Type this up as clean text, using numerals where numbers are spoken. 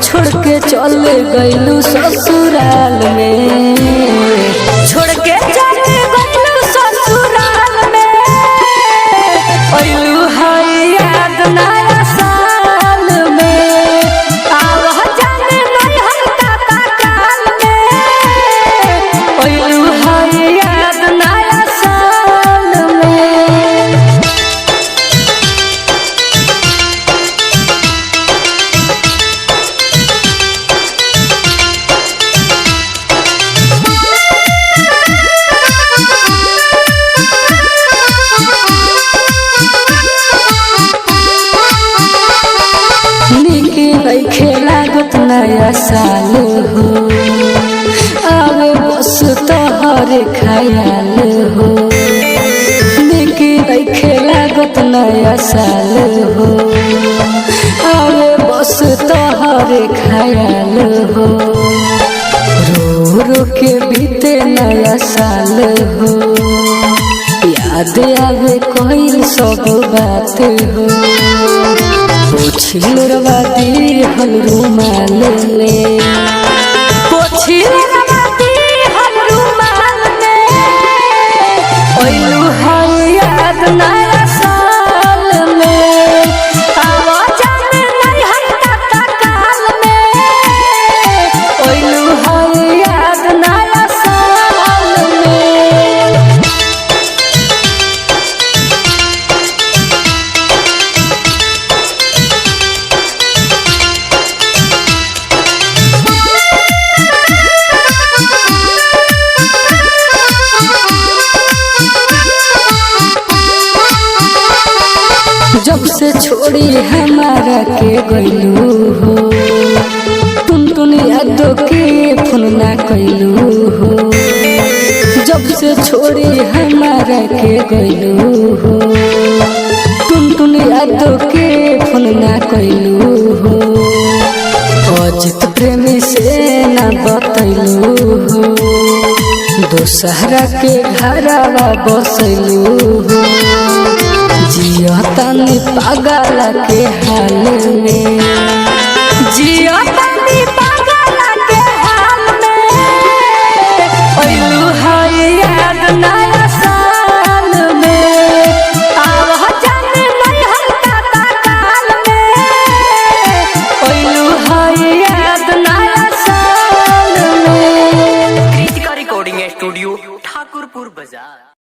छोड़ के चले गइलू ससुराल में, छोड़ के चले गइलू ससुराल में। अइलू है याद नया साल में, आव जाने नहीं हल्का काल में। अइलू है याद नया साल में। लागत नया साल हो, आवे बस तोहरे ख्याल हो। देखे लागत नया साल हो, आवे बस तोहरे ख्याल हो। रो रो के बीते नया साल हो, याद आवे कोई सब बात हो। पोछिलुरवा दिहल रुमाल में, पोछिलुरवा दिहल रुमाल में। अइलू है याद नया साल में, आवा जाने नहीं हल्का काल में। अइलू है याद नया साल में। जब से छोड़ी हमारा के गइलू हो, टुन यादों के फोन ना कइलू हो। जब से छोड़ी हमारा के गइलू हो, टुन यादों के फोन ना कइलू हो। अजित प्रेमी से ना बतैलू हो, दोसरा के घरवा बसैलू हो। जिया तनी पागल के हाल में, जिया तनी